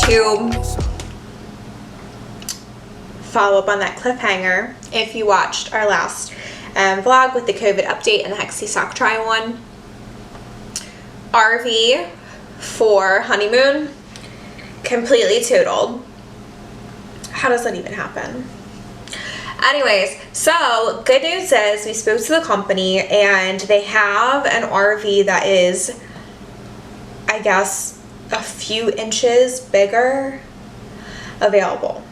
to follow up on that cliffhanger. If you watched our last vlog with the COVID update and the Hexy sock try on, RV for honeymoon completely totaled. How does that even happen? Anyways, so good news is we spoke to the company and they have an RV that is, I guess, a few inches bigger available.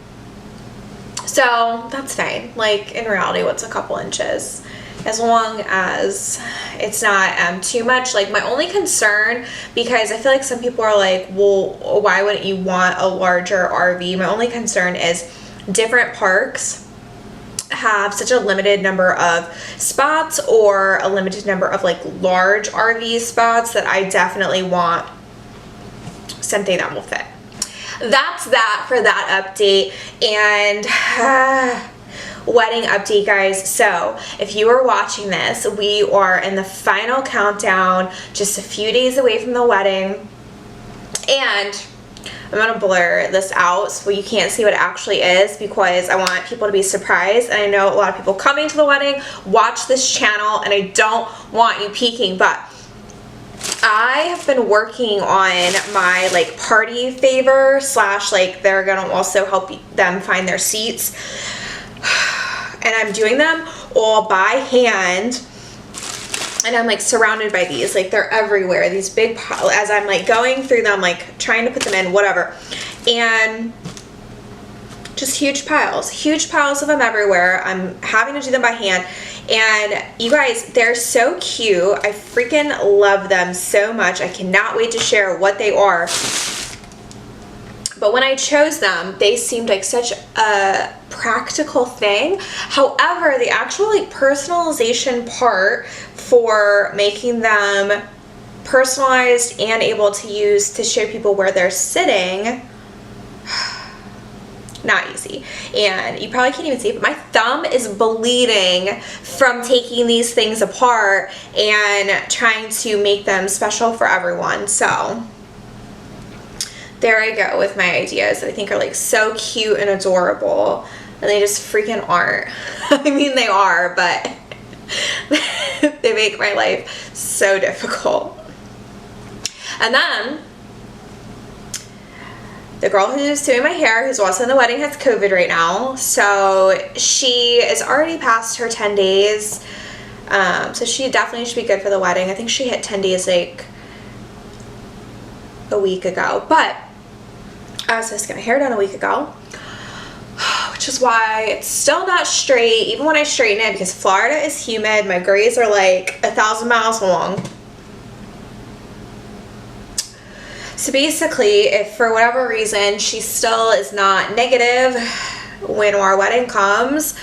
So that's fine. Like, in reality, what's a couple inches? As long as it's not too much. Like, my only concern, because I feel like some people are like, well, why wouldn't you want a larger RV? My only concern is different parks have such a limited number of spots, or a limited number of like large RV spots, that I definitely want something that will fit. That's that for that update. And wedding update, guys. So if you are watching this, we are in the final countdown, just a few days away from the wedding. And I'm gonna blur this out so you can't see what it actually is, because I want people to be surprised. And I know a lot of people coming to the wedding watch this channel, and I don't want you peeking, but I have been working on my like party favor slash, like, they're gonna also help them find their seats, and I'm doing them all by hand. And I'm like surrounded by these, like they're everywhere, these big piles. As I'm like going through them, like trying to put them in, whatever, and just huge piles of them everywhere. I'm having to do them by hand. And you guys, they're so cute. I freaking love them so much. I cannot wait to share what they are. But when I chose them, they seemed like such a practical thing. However, the actual like personalization part for making them personalized and able to use to show people where they're sitting, not easy. And you probably can't even see it, but my thumb is bleeding from taking these things apart and trying to make them special for everyone. So there I go with my ideas that I think are like so cute and adorable, and they just freaking aren't. I mean, they are, but they make my life so difficult. And then the girl who's doing my hair, who's also in the wedding, has COVID right now, so she is already past her 10 days. So she definitely should be good for the wedding. I think she hit 10 days like a week ago, but I was just getting my hair done a week ago, which is why it's still not straight, even when I straighten it, because Florida is humid. My grays are like 1,000 miles long. So basically, if for whatever reason she still is not negative when our wedding comes,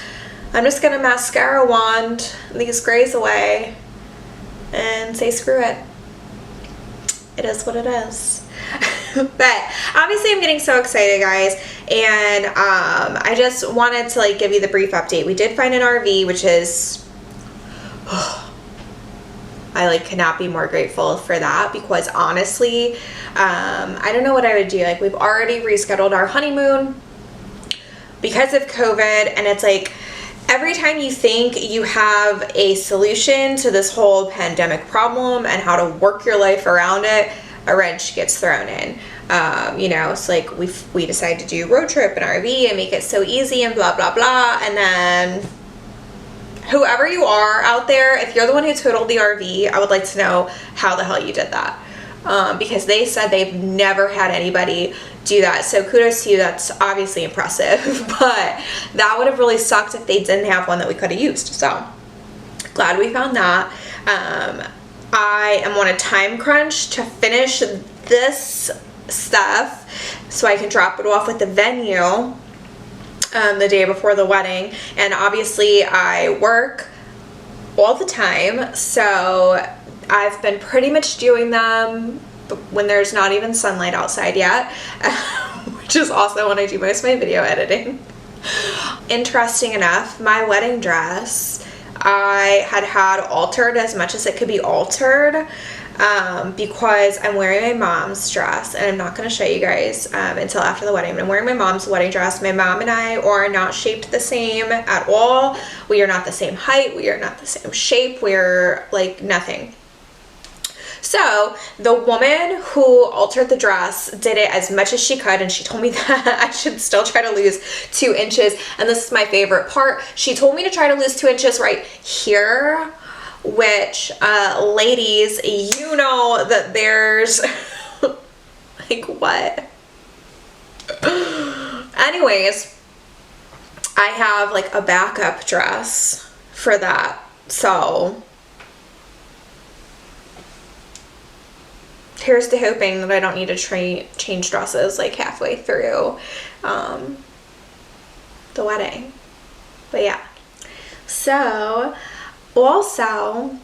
I'm just gonna mascara wand these grays away and say screw it. It is what it is. But obviously I'm getting so excited, guys, and I just wanted to like give you the brief update. We did find an RV, which is I like cannot be more grateful for that, because honestly, I don't know what I would do. Like, we've already rescheduled our honeymoon because of COVID, and it's like every time you think you have a solution to this whole pandemic problem and how to work your life around it, a wrench gets thrown in. You know, it's like we decide to do road trip and RV and make it so easy and blah blah blah, and then whoever you are out there, if you're the one who totaled the RV, I would like to know how the hell you did that, because they said they've never had anybody do that. So kudos to you. That's obviously impressive. But that would have really sucked if they didn't have one that we could have used. So glad we found that. I am on a time crunch to finish this stuff so I can drop it off with the venue the day before the wedding. And obviously I work all the time, so I've been pretty much doing them when there's not even sunlight outside yet, which is also when I do most of my video editing. Interesting enough, my wedding dress I had altered as much as it could be altered. because I'm wearing my mom's dress, and I'm not going to show you guys until after the wedding. I'm wearing my mom's wedding dress. My mom and I are not shaped the same at all. We are not the same height. We are not the same shape. We're like nothing. So the woman who altered the dress did it as much as she could, and she told me that I should still try to lose 2 inches. And this is my favorite part. She told me to try to lose 2 inches right here, which ladies, you know that there's like what? Anyways, I have like a backup dress for that. So here's to hoping that I don't need to change dresses like halfway through the wedding. But yeah. So also,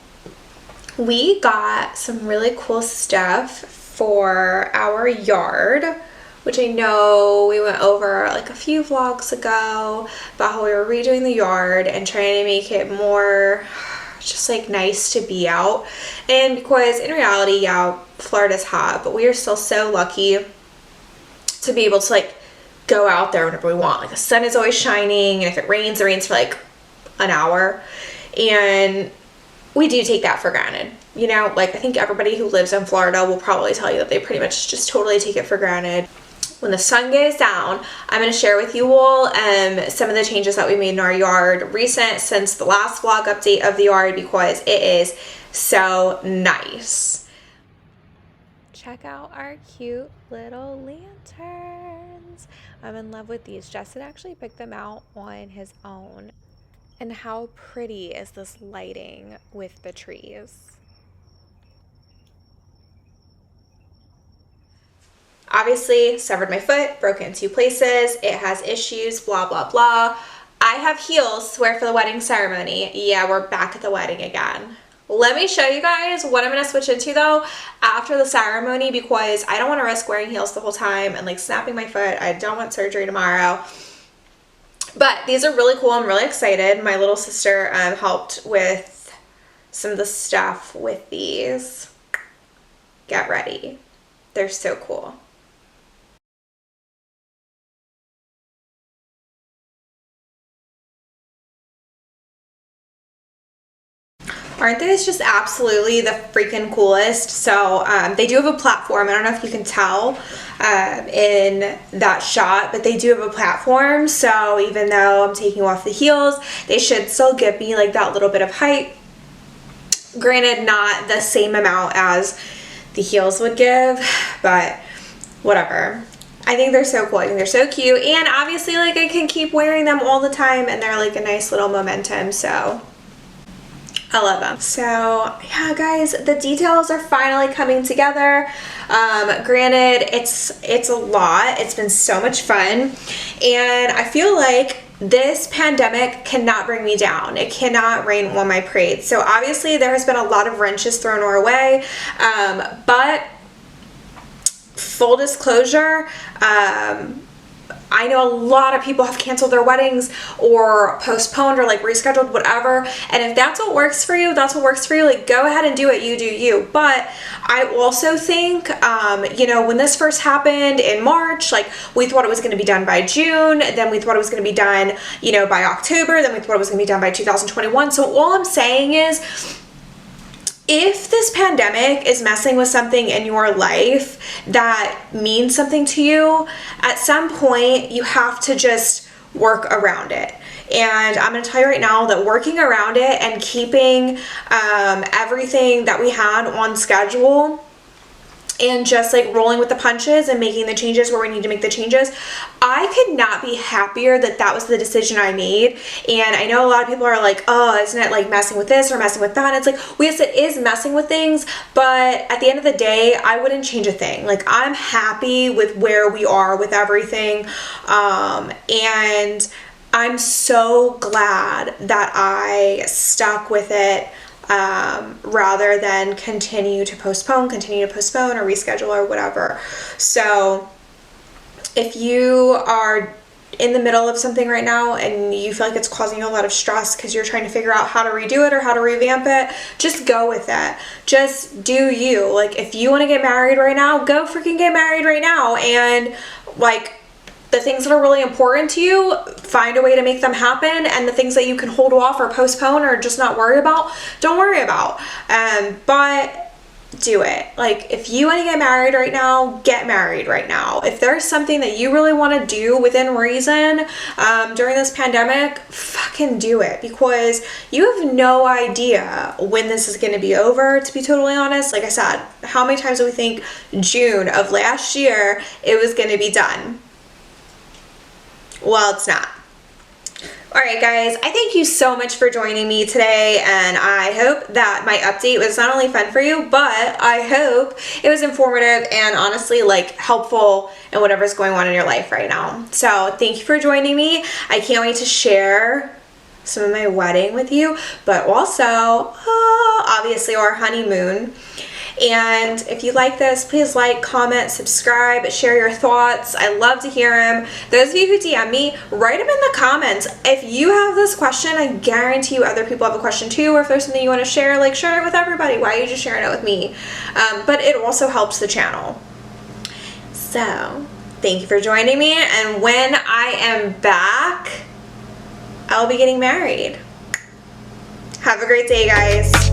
we got some really cool stuff for our yard, which I know we went over like a few vlogs ago about how we were redoing the yard and trying to make it more just like nice to be out. And because in reality, yeah, Florida's hot, but we are still so lucky to be able to like go out there whenever we want. Like the sun is always shining, and if it rains for like an hour. And we do take that for granted. You know, like I think everybody who lives in Florida will probably tell you that they pretty much just totally take it for granted. When the sun goes down, I'm going to share with you all some of the changes that we made in our yard recent since the last vlog update of the yard, because it is so nice. Check out our cute little lanterns. I'm in love with these. Justin actually picked them out on his own. And how pretty is this lighting with the trees? Obviously, severed my foot, broke it in 2 places. It has issues, blah, blah, blah. I have heels to wear for the wedding ceremony. Yeah, we're back at the wedding again. Let me show you guys what I'm going to switch into though after the ceremony, because I don't want to risk wearing heels the whole time and like snapping my foot. I don't want surgery tomorrow. But these are really cool. I'm really excited. My little sister helped with some of the stuff with these. Get ready. They're so cool. Aren't these just absolutely the freaking coolest? So they do have a platform. I don't know if you can tell in that shot, but they do have a platform. So even though I'm taking off the heels, they should still give me like that little bit of height. Granted, not the same amount as the heels would give, but whatever. I think they're so cool. I think they're so cute. And obviously like I can keep wearing them all the time, and they're like a nice little momentum. So I love them. So yeah, guys, the details are finally coming together. Granted, it's a lot. It's been so much fun, and I feel like this pandemic cannot bring me down. It cannot rain on my parade. So obviously there has been a lot of wrenches thrown our way, but full disclosure, I know a lot of people have canceled their weddings or postponed or like rescheduled, whatever. And if that's what works for you, that's what works for you. Like go ahead and do it. You do you. But I also think, you know, when this first happened in March, like we thought it was going to be done by June. Then we thought it was going to be done, you know, by October. Then we thought it was going to be done by 2021. So all I'm saying is, if this pandemic is messing with something in your life that means something to you, at some point you have to just work around it. And I'm going to tell you right now that working around it and keeping everything that we had on schedule and just like rolling with the punches and making the changes where we need to make the changes, I could not be happier that that was the decision I made. And I know a lot of people are like, oh, isn't it like messing with this or messing with that? And it's like, well, yes, it is messing with things, but at the end of the day, I wouldn't change a thing. Like I'm happy with where we are with everything. And I'm so glad that I stuck with it, rather than continue to postpone or reschedule or whatever. So if you are in the middle of something right now and you feel like it's causing you a lot of stress because you're trying to figure out how to redo it or how to revamp it, just go with it. Just do you. Like, if you want to get married right now, go freaking get married right now. And like, the things that are really important to you, find a way to make them happen. And the things that you can hold off or postpone or just not worry about, don't worry about. But do it. Like, if you want to get married right now, get married right now. If there's something that you really want to do within reason during this pandemic, fucking do it, because you have no idea when this is going to be over, to be totally honest. Like I said, how many times do we think June of last year it was going to be done? Well, it's not. Alright guys, I thank you so much for joining me today, and I hope that my update was not only fun for you, but I hope it was informative and honestly like helpful in whatever's going on in your life right now. So thank you for joining me. I can't wait to share some of my wedding with you, but also obviously our honeymoon. And if you like this, please like, comment, subscribe, share your thoughts. I love to hear them. Those of you who DM me, write them in the comments. If you have this question, I guarantee you other people have a question too, or if there's something you want to share, like share it with everybody. Why are you just sharing it with me? But it also helps the channel. So, thank you for joining me, and when I am back, I'll be getting married. Have a great day, guys.